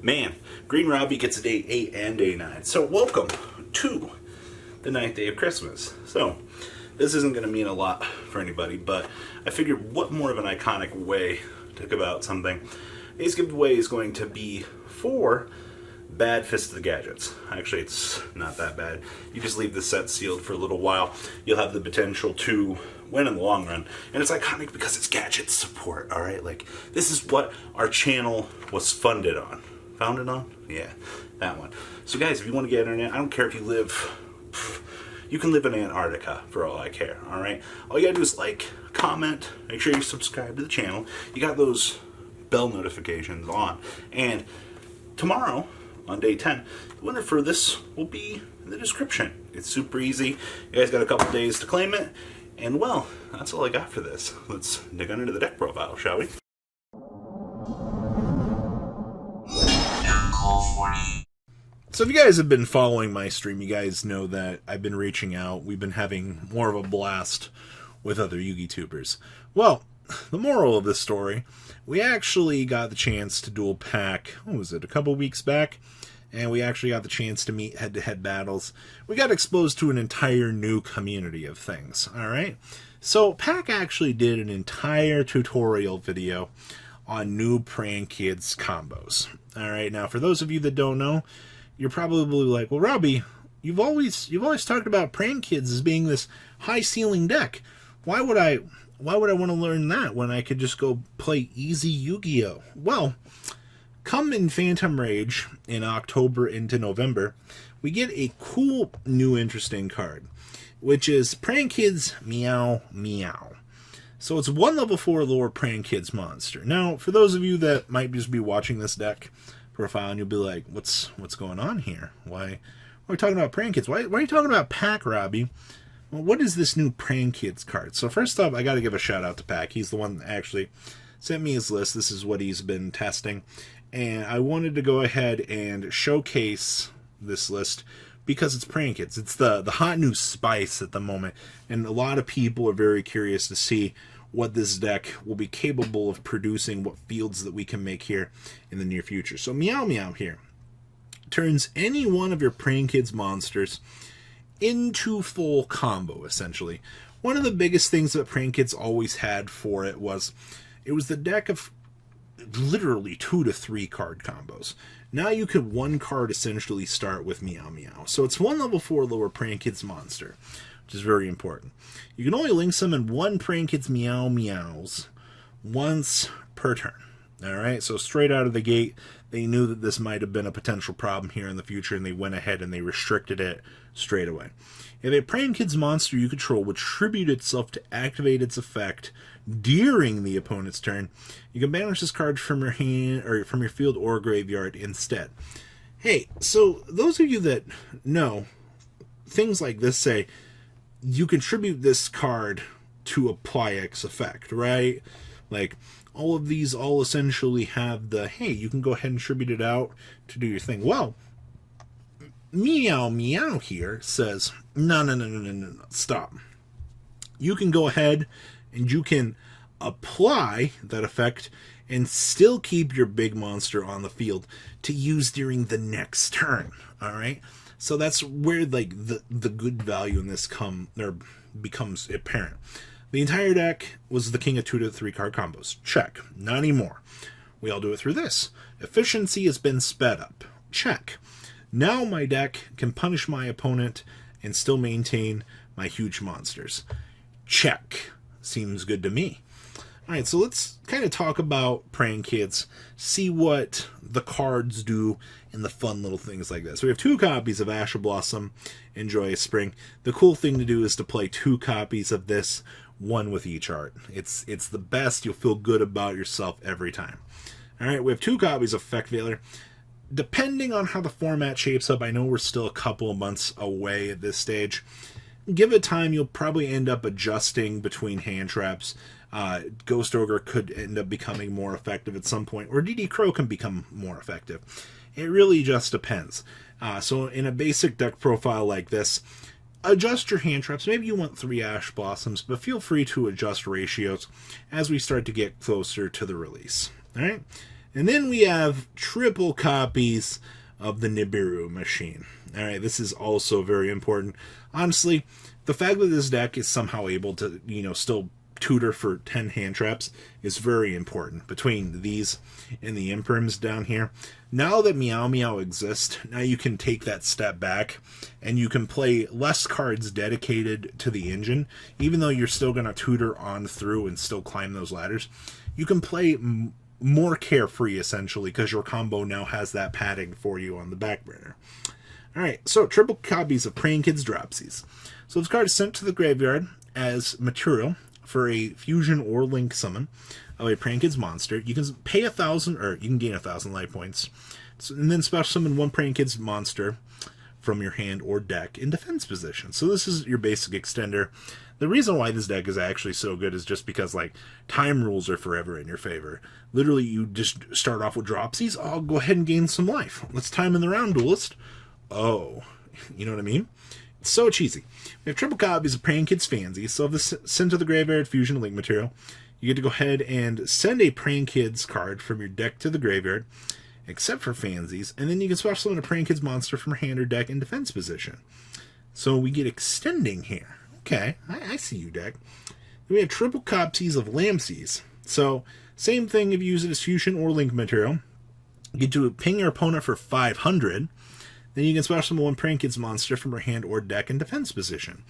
Man, Green Robbie gets a day 8 and day 9. So welcome to the 9th day of Christmas. So this isn't going to mean a lot for anybody, but I figured what more of an iconic way to give out something. Today's giveaway is going to be 4 bad Fist of the Gadgets. Actually, it's not that bad. You just leave the set sealed for a little while. You'll have the potential to win in the long run. And it's iconic because it's gadget support, alright? Like, this is what our channel was funded on. Founded on? Yeah, that one. So guys, if you want to get internet, I don't care if you live... You can live in Antarctica for all I care, alright? All you gotta do is like, comment, make sure you subscribe to the channel. You got those bell notifications on. And tomorrow, on day 10, the winner for this will be in the description. It's super easy. You guys got a couple days to claim it. And well, that's all I got for this. Let's dig on into the deck profile, shall we? So if you guys have been following my stream, you guys know that I've been reaching out. We've been having more of a blast with other Yugi-tubers. Well, the moral of this story, we actually got the chance to dual pack, what was it, a couple weeks back? And we actually got the chance to meet head-to-head battles. We got exposed to an entire new community of things, alright? So, Pack actually did an entire tutorial video on new Praying Kids combos. Alright, now for those of you that don't know, you're probably like, well, Robbie, you've always talked about Praying Kids as being this high-ceiling deck. Why would I want to learn that when I could just go play easy Yu-Gi-Oh? Well, come in Phantom Rage in October into November, we get a cool new interesting card, which is Praying Kids Meow Meow. So it's 1 level 4 lower Praying Kids monster. Now, for those of you that might just be watching this deck profile and you'll be like, what's going on here? Why are we talking about Praying Kids? Why are you talking about Pack, Robbie? Well, what is this new Praying Kids card? So first off, I got to give a shout out to Pack. He's the one that actually sent me his list. This is what he's been testing. And I wanted to go ahead and showcase this list because it's Praying Kids. It's the hot new spice at the moment. And a lot of people are very curious to see what this deck will be capable of producing, what fields that we can make here in the near future. So Meow Meow here turns any one of your Praying Kids monsters into full combo, essentially. One of the biggest things that Praying Kids always had for it was the deck of literally 2 to 3 card combos. Now you could 1 card essentially start with Meow Meow. So it's 1 level 4 lower Praying Kids monster, which is very important. You can only link summon 1 Praying Kids Meow Meows once per turn. Alright, so straight out of the gate, they knew that this might have been a potential problem here in the future, and they went ahead and they restricted it straight away. If a Praying Kids monster you control would tribute itself to activate its effect during the opponent's turn, you can banish this card from your hand or from your field or graveyard instead. Hey, so those of you that know, things like this say, you contribute this card to apply X effect, right? Like, all of these all essentially have the, hey, you can go ahead and tribute it out to do your thing. Well, Meow Meow here says, no, stop. You can go ahead and you can apply that effect and still keep your big monster on the field to use during the next turn, alright? So that's where like the good value in this becomes apparent. The entire deck was the king of 2 to 3 card combos. Check. Not anymore. We all do it through this. Efficiency has been sped up. Check. Now my deck can punish my opponent and still maintain my huge monsters. Check. Seems good to me. Alright, so let's kind of talk about Praying Kids, see what the cards do and the fun little things like this. We have 2 copies of Asher Blossom and Joyous Spring. The cool thing to do is to play 2 copies of this, 1 with each art. It's the best. You'll feel good about yourself every time. Alright, we have 2 copies of Effect Veiler. Depending on how the format shapes up, I know we're still a couple of months away at this stage. Give it time, you'll probably end up adjusting between hand traps. Ghost Ogre could end up becoming more effective at some point, or DD Crow can become more effective. It really just depends. So in a basic deck profile like this, adjust your hand traps. Maybe you want 3 Ash Blossoms, but feel free to adjust ratios as we start to get closer to the release. Alright? And then we have triple copies of the Nibiru machine. Alright, this is also very important. Honestly, the fact that this deck is somehow able to, still tutor for 10 hand traps is very important. Between these and the imprims down here, now that Meow Meow exists, now you can take that step back and you can play less cards dedicated to the engine. Even though you're still going to tutor on through and still climb those ladders, you can play more carefree essentially because your combo now has that padding for you on the back burner. Alright, so triple copies of Praying Kids Dropsies. So this card is sent to the graveyard as material for a fusion or link summon of a Praying Kids monster. You can pay 1,000, or you can gain 1,000 life points, and then special summon one Praying Kids monster from your hand or deck in defense position. So this is your basic extender. The reason why this deck is actually so good is just because, like, time rules are forever in your favor. Literally, you just start off with Dropsies. Oh, go ahead and gain some life. Let's time in the round, Duelist. Oh, you know what I mean? It's so cheesy. We have triple copies of Praying Kids Fancy. So if this sent to the graveyard fusion link material, you get to go ahead and send a Praying Kids card from your deck to the graveyard, except for Fancies, and then you can special summon a Praying Kids monster from your hand or deck in defense position. So we get extending here. Okay, I see you, deck. Then we have triple copies of Lamseys. So same thing if you use it as fusion or link material. You get to ping your opponent for 500. Then you can special summon one Praying Kids monster from your hand or deck in defense position.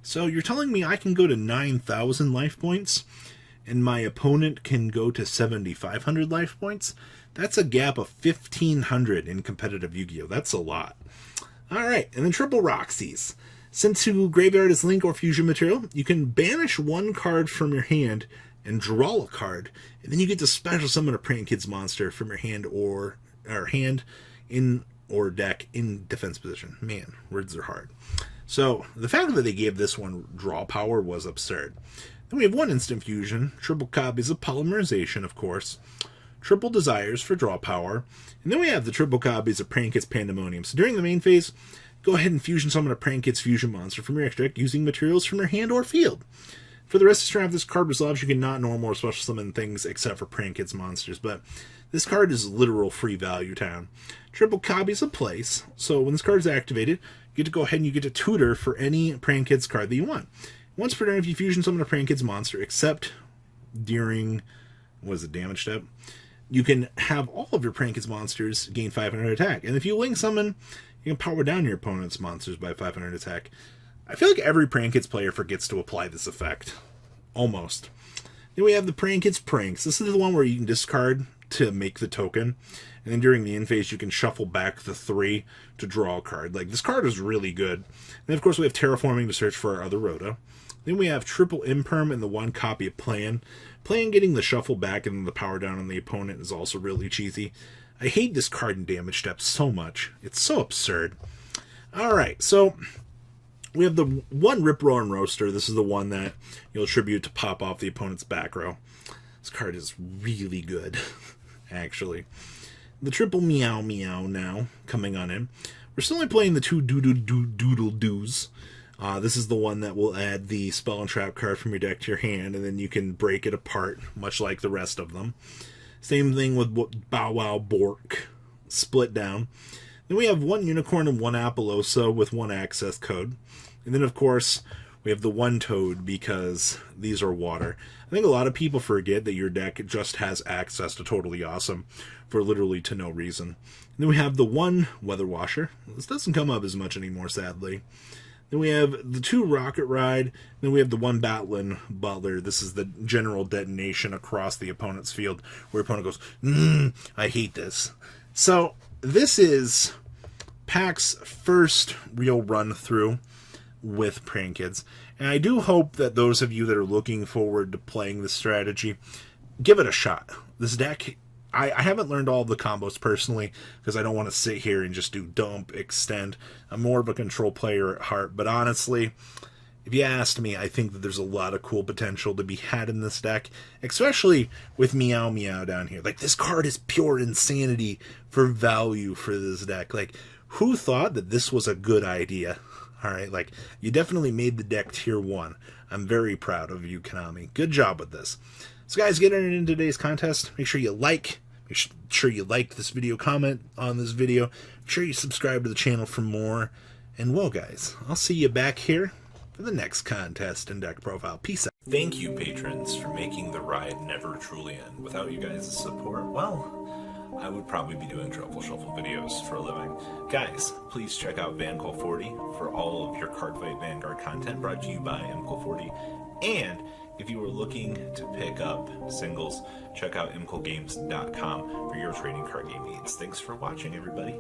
So you're telling me I can go to 9,000 life points and my opponent can go to 7,500 life points? That's a gap of 1,500 in competitive Yu-Gi-Oh! That's a lot. Alright, and then triple Roxy's. Sent to graveyard as link or fusion material, you can banish one card from your hand and draw a card, and then you get to special summon a Praying Kids monster from your hand or hand in or deck in defense position. Man, words are hard. So the fact that they gave this one draw power was absurd. Then we have one instant fusion, triple copies of Polymerization, of course, triple desires for draw power, and then we have the triple copies of Praying Kids Pandemonium. So during the main phase, go ahead and fusion summon a Praying Kids fusion monster from your extra deck using materials from your hand or field. For the rest of the turn, if this card resolves, you can not normal or special summon things except for Praying Kids monsters, but this card is literal free value town. Triple copies of Place, so when this card is activated, you get to go ahead and you get to tutor for any Praying Kids card that you want. Once per turn, if you fusion summon a Praying Kids monster, except during, damage step, you can have all of your Praying Kids monsters gain 500 attack. And if you link summon, you can power down your opponent's monsters by 500 attack. I feel like every Praying Kids player forgets to apply this effect. Almost. Then we have the Praying Kids Pranks. This is the one where you can discard to make the token. And then during the end phase, you can shuffle back the 3 to draw a card. Like, this card is really good. And of course, we have Terraforming to search for our other Rhoda. Then we have triple Imperm and the one copy of Plan. Plan getting the shuffle back and the power down on the opponent is also really cheesy. I hate this card in damage step so much. It's so absurd. Alright, so we have the one Rip Roar and Roaster. This is the one that you'll attribute to pop off the opponent's back row. This card is really good, actually. The triple Meow Meow now coming on in. We're still only playing the two Doodle Doos. This is the one that will add the Spell and Trap card from your deck to your hand, and then you can break it apart, much like the rest of them. Same thing with Bow Wow Bork, split down. Then we have one Unicorn and one Appaloosa with one access code. And then, of course, we have the one Toad because these are water. I think a lot of people forget that your deck just has access to Totally Awesome for literally to no reason. And then we have the one Weather Washer. This doesn't come up as much anymore, sadly. Then we have the two Rocket Ride. Then we have the one Batlin Butler. This is the general detonation across the opponent's field where your opponent goes, I hate this. So this is Pack's first real run through with Praying Kids. And I do hope that those of you that are looking forward to playing this strategy, give it a shot. This deck, I haven't learned all of the combos personally because I don't want to sit here and just do dump, extend. I'm more of a control player at heart. But honestly, if you asked me, I think that there's a lot of cool potential to be had in this deck, especially with Meow Meow down here. Like, this card is pure insanity for value for this deck. Like, who thought that this was a good idea? Alright, like, you definitely made the deck tier 1. I'm very proud of you, Konami. Good job with this. So guys, get into today's contest. Make sure you like, make Make sure you like this video, comment on this video. Make sure you subscribe to the channel for more. And well, guys, I'll see you back here for the next contest and deck profile. Peace out. Thank you, patrons, for making the ride never truly end. Without you guys' support, well, I would probably be doing Truffle Shuffle videos for a living. Guys, please check out VanCole40 for all of your Cardfight Vanguard content brought to you by MCole40. And if you are looking to pick up singles, check out MColeGames.com for your trading card game needs. Thanks for watching, everybody.